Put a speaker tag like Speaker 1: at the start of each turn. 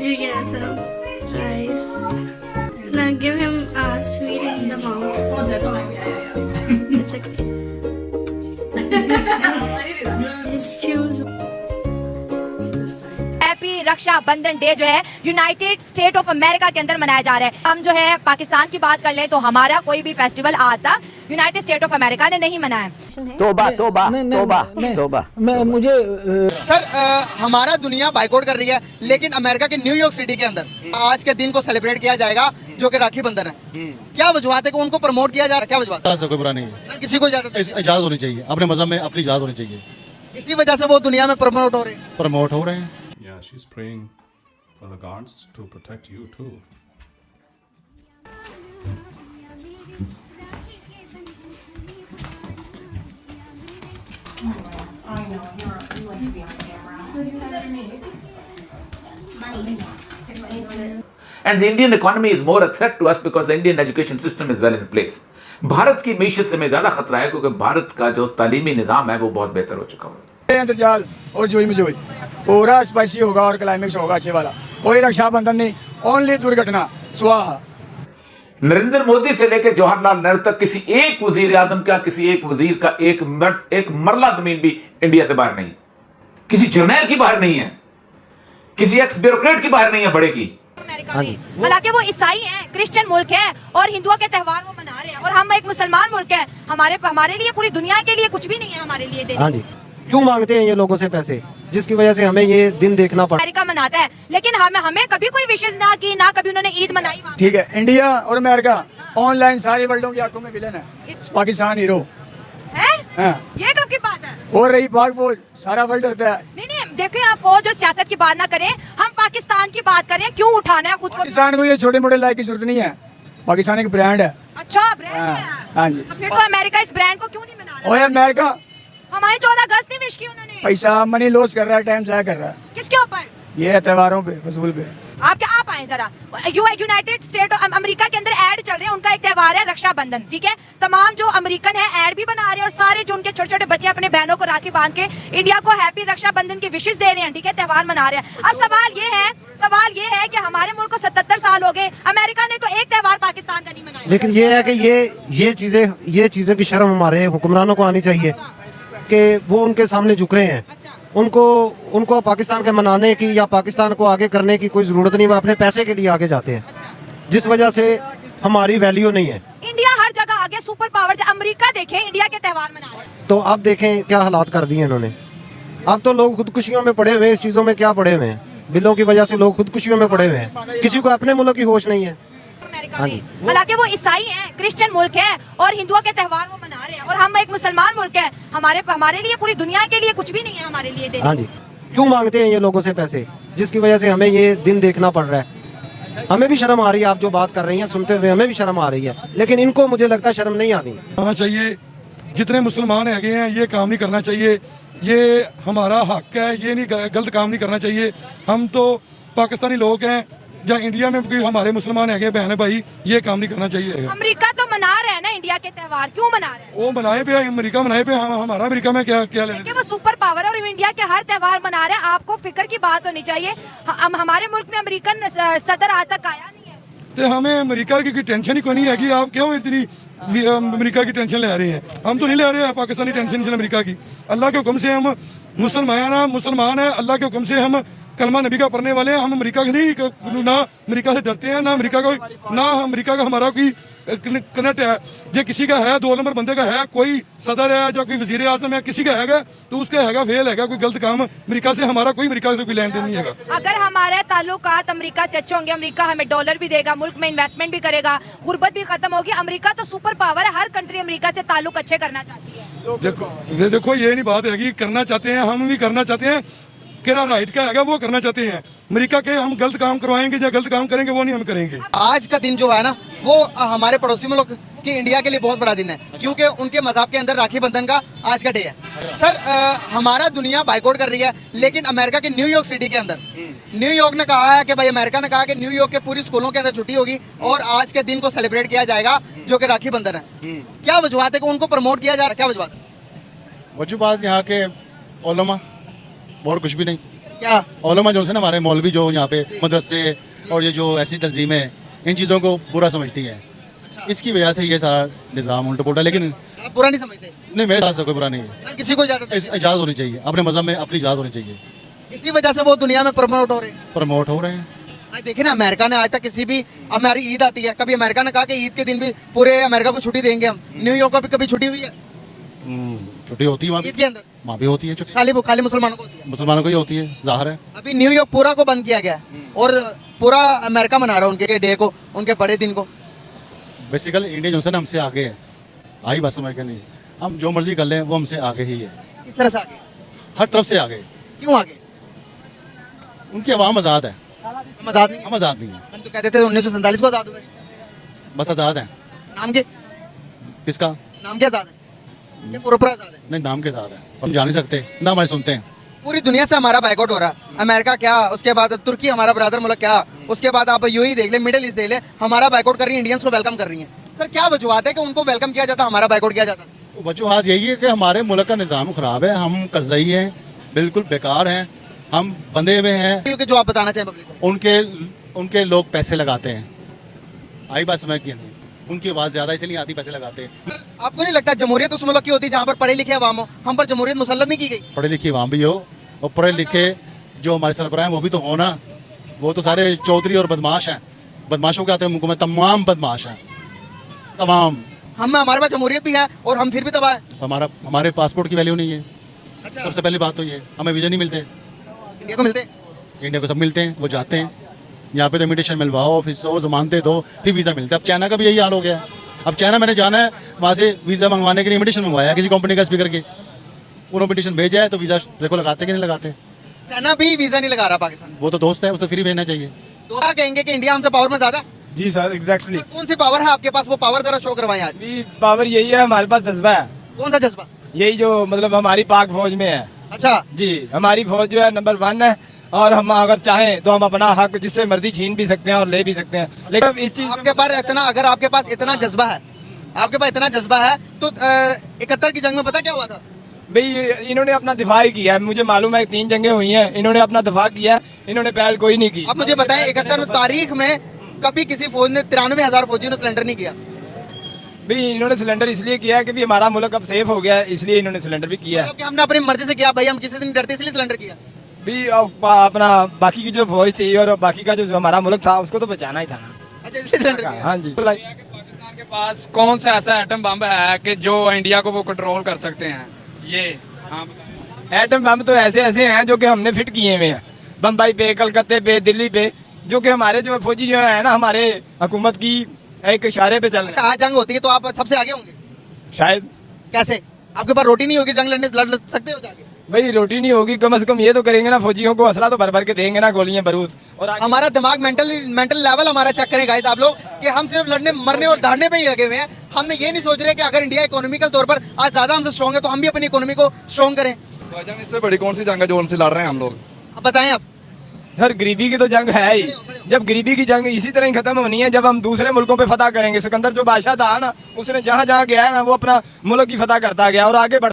Speaker 1: You get some rice. Now give him a sweet in the mouth.
Speaker 2: Oh, that's fine. Yeah.
Speaker 1: It's okay. Just choose.
Speaker 3: Happy Rakshabandhan day जो है United state of America के अंदर मनाया जा रहा है। हम जो है पाकिस्तान की बात कर लें तो हमारा कोई भी फेस्टिवल आज तक यूनाइटेड स्टेट ऑफ अमेरिका ने नहीं मनाया।
Speaker 4: तोबा तोबा तोबा तोबा।
Speaker 5: मुझे
Speaker 6: सर हमारा दुनिया बाइकआउट कर रही है, लेकिन अमेरिका के न्यूयॉर्क सिटी के अंदर आज के दिन को सेलिब्रेट किया जाएगा जो कि राखी बंधन है। क्या वजूहत है कि उनको प्रमोट किया जा रहा है? क्या वजूहत है?
Speaker 7: कोई बुरा नहीं है,
Speaker 6: किसी को
Speaker 7: इजाजत होनी चाहिए, अपने मजहब में अपनी इजाजत होनी चाहिए।
Speaker 6: इसी वजह से वो दुनिया में प्रमोट हो रहे हैं।
Speaker 7: प्रमोट हो रहे हैं।
Speaker 8: Yeah, she's praying for the gods to protect you too.
Speaker 2: I know. You like to be on camera. What do you have for me? Money.
Speaker 4: And the Indian economy is more a threat to us because the Indian education system is well in place. Bharat की मीशत से हमें ज़्यादा खतरा है क्योंकि भारत का जो तालीमी निज़ाम है वो बहुत बेहतर हो चुका है।
Speaker 5: अंतरजाल और जोई में जोई पूरा स्पाइसी होगा और क्लाइमेक्स होगा अच्छे वाला। कोई रक्षाबंधन नहीं, ओनली दुर्घटना स्वाहा।
Speaker 4: नरेंद्र मोदी से लेकर जवाहरलाल नेहरू तक किसी एक वजीर आजम का, किसी एक वजीर का एक मरला जमीन भी इंडिया से बाहर नहीं, किसी जर्नैल की बाहर नहीं है, किसी एक्स ब्यूरोक्रेट की बाहर नहीं है बड़े की।
Speaker 3: हालांकि वो ईसाई है, क्रिश्चियन मुल्क है और हिंदुओं के त्यौहार वो मना रहे हैं और हम एक मुसलमान मुल्क है। हमारे लिए पूरी दुनिया के लिए कुछ भी नहीं है हमारे लिए देने।
Speaker 9: हाँ जी, क्यों मांगते हैं ये लोगों से पैसे, जिसकी वजह से हमें ये दिन देखना पड़ा।
Speaker 3: अमेरिका मनाता है लेकिन हमें कभी कोई विशेष ना की, ना कभी उन्होंने ईद मनाई।
Speaker 5: ठीक है, इंडिया और अमेरिका ऑनलाइन सारी वर्ल्डों की आंखों में विलन है, पाकिस्तान हीरो
Speaker 3: है।
Speaker 5: हाँ।
Speaker 3: ये कब की बात है?
Speaker 5: और रही पाक फौज, सारा वर्ल्ड डरता है।
Speaker 3: नहीं देखिए, आप फौज और सियासत की बात ना करें, हम पाकिस्तान की बात करें। क्यों उठाना है खुद को?
Speaker 5: पाकिस्तान को ये छोटे मोटे लाइक की जरूरत नहीं है, पाकिस्तान एक ब्रांड है।
Speaker 3: अच्छा ब्रांड है।
Speaker 5: हाँ जी।
Speaker 3: तो फिर तो अमेरिका इस ब्रांड को क्यों नहीं मना रहा?
Speaker 5: ओए अमेरिका
Speaker 3: हमारे 14 अगस्त नहीं विश की उन्होंने।
Speaker 5: पैसा मनी लॉस कर रहा है, टाइम जाया कर रहा है।
Speaker 3: किसके ऊपर?
Speaker 5: ये त्योहारों पे, फजूल पे।
Speaker 3: आप आए जरा। यूनाइटेड स्टेट अमेरिका के अंदर ऐड चल रहे हैं, उनका एक त्यौहार है रक्षाबंधन। ठीक है, तमाम जो अमेरिकन है ऐड भी बना रहे हैं और सारे जो उनके छोटे छोटे बच्चे अपने बहनों को राखी बांध के इंडिया को हैप्पी रक्षाबंधन की विशेष दे रहे हैं। ठीक है, त्यौहार मना रहे हैं। अब सवाल ये है कि हमारे मुल्क को 77 साल हो गए, अमेरिका ने तो एक त्यौहार पाकिस्तान का नहीं मनाया।
Speaker 9: लेकिन ये है कि ये चीजें की शर्म हमारे हुक्मरानों को आनी चाहिए कि वो उनके सामने झुक रहे हैं। उनको पाकिस्तान के मनाने की या पाकिस्तान को आगे करने की कोई जरूरत नहीं, वो अपने पैसे के लिए आगे जाते हैं, जिस वजह से हमारी वैल्यू नहीं है।
Speaker 3: इंडिया हर जगह आगे सुपर पावर। अमेरिका देखें इंडिया के त्यौहार मना रहे हैं,
Speaker 9: तो अब देखें क्या हालात कर दिए इन्होंने। अब तो लोग खुदकुशियों में पड़े हुए हैं, इस चीजों में क्या पड़े हुए हैं, बिलों की वजह से लोग खुदकुशियों में पड़े हुए हैं, किसी को अपने मुल्क की होश नहीं है।
Speaker 3: हाँ जी। हालांकि वो ईसाई है, क्रिश्चियन मुल्क है और हिंदुओं के त्यौहार वो मना रहे हैं और हम एक मुसलमान मुल्क है। हमारे लिए पूरी दुनिया के लिए कुछ भी नहीं है हमारे लिए देने।
Speaker 9: हाँ जी, क्यों मांगते हैं ये लोगों से पैसे, जिसकी वजह से हमें ये दिन देखना पड़ रहा है। हमें भी शर्म आ रही है, आप जो बात कर रही हैं सुनते हुए हमें भी शर्म आ रही है, लेकिन इनको मुझे लगता है शर्म नहीं आनी
Speaker 7: चाहिए। जितने मुसलमान हैं ये काम नहीं करना चाहिए, ये हमारा हक है, ये नहीं गलत काम नहीं करना चाहिए। हम तो पाकिस्तानी लोग हैं, जहाँ इंडिया में भी हमारे मुसलमान है बहन भाई, ये काम नहीं करना चाहिए।
Speaker 3: अमेरिका तो मना रहे हैं ना इंडिया के त्यौहार, क्यों मना रहे हैं?
Speaker 7: वो मनाए पे, अमेरिका मनाए पे, हमारा अमेरिका में क्या लेना?
Speaker 3: वो सुपर पावर है और इंडिया के हर त्यौहार मना रहे हैं। आपको फिक्र की बात होनी चाहिए। हमारे मुल्क में अमेरिकन सदर आज तक आया नहीं है,
Speaker 7: तो हमें अमेरिका की टेंशन ही कोई नहीं है कि आप क्यों इतनी अमेरिका की टेंशन ले रहे हैं। हम तो नहीं ले रहे हैं पाकिस्तानी टेंशन अमेरिका की। अल्लाह के हुक्म से हम मुसलमान है, अल्लाह के हुक्म से हम कलमा नबी का पढ़ने वाले हैं। हम अमेरिका नहीं, ना अमेरिका से डरते हैं, ना अमेरिका का हमारा कोई कनेक्ट है। जो किसी का है, 2 नंबर बंदे का है, कोई सदर है या कोई वजीर आजम है, किसी का हैगा तो उसका हैगा फेल हैगा, कोई गलत काम अमेरिका से हमारा कोई लेन देन नहीं है।
Speaker 3: अगर हमारे ताल्लुकात अमेरिका से अच्छे होंगे, अमेरिका हमें डॉलर भी देगा, मुल्क में इन्वेस्टमेंट भी करेगा, गुर्बत भी खत्म होगी। अमेरिका तो सुपर पावर है, हर कंट्री अमेरिका से ताल्लुक अच्छे करना चाहती है।
Speaker 7: देखो ये नहीं बात है कि करना चाहते हैं, हम भी करना चाहते हैं, केरा राइट का है वो करना चाहते हैं। अमेरिका के हम गलत काम करवाएंगे या गलत काम करेंगे वो नहीं हम करेंगे।
Speaker 6: आज का दिन जो है ना वो हमारे पड़ोसी मुल्क की इंडिया के लिए बहुत बड़ा दिन है, क्योंकि उनके मज़हब के अंदर राखी बंधन का आज का डे है। सर हमारा दुनिया बाइकआउट कर रही है, लेकिन अमेरिका के न्यूयॉर्क सिटी के अंदर न्यूयॉर्क ने कहा है कि भाई, अमेरिका ने कहा कि न्यूयॉर्क के पूरी स्कूलों के अंदर छुट्टी होगी और आज के दिन को सेलिब्रेट किया जाएगा जो कि राखी बंधन है। क्या वजूहत है कि उनको प्रमोट किया जा रहा है? क्या वजूहत?
Speaker 7: वजूहत यहाँ के उलमा और कुछ भी नहीं।
Speaker 6: क्या?
Speaker 10: ओलमा जो है ना हमारे मौलवी जो यहाँ पे मदरसे और ये जो ऐसी तंजीमें इन चीज़ों को बुरा समझती हैं, इसकी वजह से ये सारा निज़ाम उल्टा पुल्टा। लेकिन
Speaker 6: आप बुरा नहीं समझते?
Speaker 10: नहीं, मेरे साथ तो कोई बुरा नहीं है।
Speaker 6: हर किसी को इजाजत
Speaker 10: इजाज़त होनी चाहिए, अपने मज़हब में अपनी इजाज़त होनी चाहिए।
Speaker 6: इसी वजह से वो दुनिया में प्रमोट हो रहे हैं।
Speaker 10: प्रमोट हो रहे हैं।
Speaker 6: आज देखिए ना, अमेरिका ने आज तक किसी भी, हमारी ईद आती है, कभी अमेरिका ने कहा कि ईद के दिन भी पूरे अमेरिका को छुट्टी देंगे हम। न्यूयॉर्क को भी कभी छुट्टी हुई है
Speaker 10: छुट्टी होती है वहाँ
Speaker 6: ईद के अंदर?
Speaker 10: वहाँ भी होती है छुट्टी,
Speaker 6: खाली मुसलमानों को होती है।
Speaker 10: मुसलमानों को ही होती है, जाहिर है।
Speaker 6: अभी न्यूयॉर्क पूरा को बंद किया गया है और पूरा अमेरिका मना रहा है उनके डे को, उनके बड़े दिन को।
Speaker 10: बेसिकली इंडिया जो है ना हमसे आगे है, आई बात समझ के नहीं, हम जो मर्जी कर लें वो हमसे आगे ही है,
Speaker 6: किस तरह से आगे?
Speaker 10: हर तरफ से आगे।
Speaker 6: क्यों आगे?
Speaker 10: उनकी आवाम आज़ाद है,
Speaker 6: हम आजाद नहीं?
Speaker 10: हम आज़ाद नहीं है।
Speaker 6: हम तो कहते थे 1947 को आजाद हुए।
Speaker 10: बस आज़ाद है।
Speaker 6: नाम के?
Speaker 10: किसका
Speaker 6: नाम के आजाद है? ये पूरा आजाद है?
Speaker 10: नहीं, नाम के साथ है, हम जा नहीं सकते ना, हमारे सुनते हैं।
Speaker 6: पूरी दुनिया से हमारा बाइकआउट हो रहा है। अमेरिका क्या, उसके बाद तुर्की हमारा ब्रदर मुल्क क्या, उसके बाद आप यूएई देख ले, मिडिल ईस्ट देख ले, हमारा बाइकआउट कर रही है, इंडियंस को वेलकम कर रही है। सर क्या वजूहत है कि उनको वेलकम किया जाता, हमारा बाइकआउट किया जाता?
Speaker 10: वजूहत यही है कि हमारे मुल्क का निज़ाम ख़राब है, हम कर्ज़ई हैं, बिल्कुल बेकार हैं, हम बंधे हुए हैं।
Speaker 6: क्योंकि जो आप बताना चाहें पब्लिक को?
Speaker 10: उनके लोग पैसे लगाते हैं, आई बात समझ की नहीं, उनकी आवाज़ ज़्यादा इसलिए आती, पैसे लगाते हैं।
Speaker 6: आपको नहीं लगता जमहूरियत उस मुल्क की होती जहाँ पर पढ़े लिखे अवाम हो? हम पर जमहूरियत मुसल्लत नहीं की गई?
Speaker 10: पढ़े लिखे आवाम भी हो और पढ़े लिखे जो हमारे सरबराह हैं वो भी तो हो ना, वो तो सारे चौधरी और बदमाश हैं। बदमाशों के आते हैं मुंह में, तमाम बदमाश हैं, तमाम।
Speaker 6: हमारे पास जमहूरियत भी है और हम फिर भी तबाह है।
Speaker 10: हमारे पासपोर्ट की वैल्यू नहीं है।
Speaker 6: अच्छा,
Speaker 10: सबसे पहली बात तो ये, हमें वीज़ा नहीं मिलते।
Speaker 6: इंडिया को मिलते हैं?
Speaker 10: इंडिया को सब मिलते हैं, वो जाते हैं यहाँ पे तो इन्विटेशन मिलवाओ, फिर सो जमानते दो, फिर वीज़ा मिलता है। अब चाइना का भी यही हाल हो गया है। अब चाइना मैंने जाना है, वहाँ से वीज़ा मंगवाने के लिए इन्विटेशन मंगवाया किसी कंपनी का स्पीकर के, उन्होंने इन्विटेशन भेजा है तो वीज़ा देखो लगाते कि नहीं लगाते।
Speaker 6: चाइना भी वीजा नहीं लगा रहा पाकिस्तान।
Speaker 10: वो तो दोस्त है, उसको फ्री भेजना चाहिए।
Speaker 6: तो क्या कहेंगे कि इंडिया हमसे पावर में ज्यादा?
Speaker 11: जी सर, एग्जैक्टली।
Speaker 6: कौन सी पावर है आपके पास? वो पावर जरा शो करवाएं आज।
Speaker 11: पावर यही है, हमारे पास जज्बा है।
Speaker 6: कौन सा जज्बा?
Speaker 11: यही जो मतलब हमारी पाक फौज में है।
Speaker 6: अच्छा
Speaker 11: जी, हमारी फौज जो है नंबर 1 है और हम अगर चाहें तो हम अपना हक जिससे मर्जी छीन भी सकते हैं और ले भी सकते हैं। लेकिन इस चीज
Speaker 6: आपके पास इतना, अगर आपके पास इतना जज्बा है, आपके पास इतना जज्बा है तो 71 की जंग में पता क्या हुआ था?
Speaker 11: भाई इन्होंने अपना दिफा ही किया है, मुझे मालूम है 3 जंगें हुई हैं, इन्होंने अपना दिफा किया है, इन्होंने पहल कोई नहीं की।
Speaker 6: अब मुझे बताएं 71 तारीख में कभी किसी फौज ने 93,000 फौजियों ने सिलेंडर नहीं किया?
Speaker 11: भाई इन्होंने सिलेंडर इसलिए किया है कि भी हमारा मुल्क अब सेफ हो गया है, इसलिए इन्होंने सिलेंडर भी किया है।
Speaker 6: मतलब कि हमने अपनी मर्जी से किया भाई, हम किसी दिन डरते इसलिए सिलेंडर किया।
Speaker 11: भी अपना बाकी की जो फौज थी और बाकी का जो हमारा मुल्क था उसको तो बचाना ही था।
Speaker 6: अच्छा, इसलिए सिलेंडर किया।
Speaker 11: हाँ जी।
Speaker 12: पाकिस्तान के पास कौन सा ऐसा एटम बम है कि जो इंडिया को वो कंट्रोल कर सकते हैं? ये हाँ,
Speaker 11: एटम बम तो ऐसे ऐसे हैं जो कि हमने फिट किए हुए हैं, बम्बई पे, कलकत्ते पे, दिल्ली पे, जो कि हमारे जो फौजी जो है ना हमारे हुकूमत की एक इशारे पे चल रहे
Speaker 6: अच्छा, आज जंग होती है तो आप सबसे आगे होंगे
Speaker 11: हैं। शायद।
Speaker 6: कैसे? आपके पास रोटी नहीं होगी, जंग लड़ सकते हो जाके?
Speaker 11: भाई रोटी नहीं होगी, कम से कम ये तो करेंगे ना, फौजियों को असला तो भर भर के देंगे ना, गोलियां बारूद। और
Speaker 6: हमारा दिमाग मेंटल लेवल हमारा चेक करें गाइस आप लोग, कि हम सिर्फ लड़ने मरने और धाड़ने पे ही लगे हुए हैं। हमने ये नहीं सोच रहे कि अगर इंडिया इकोनॉमिकल तौर पर आज ज्यादा हमसे स्ट्रॉन्ग है तो हम भी अपनी इकोनॉमी को स्ट्रॉन्ग करें।
Speaker 11: इससे बड़ी कौन सी जंग है जो उनसे लड़ रहे हैं हम लोग?
Speaker 6: अब बताएं आप।
Speaker 11: सर गरीबी की तो जंग है ही, जब गरीबी की जंग इसी तरह ही खत्म होनी है जब हम दूसरे मुल्कों पे फतह करेंगे। सिकंदर जो बादशाह था ना, उसने जहाँ जहाँ गया है ना वो अपना मुल्क की फतह करता गया और आगे बढ़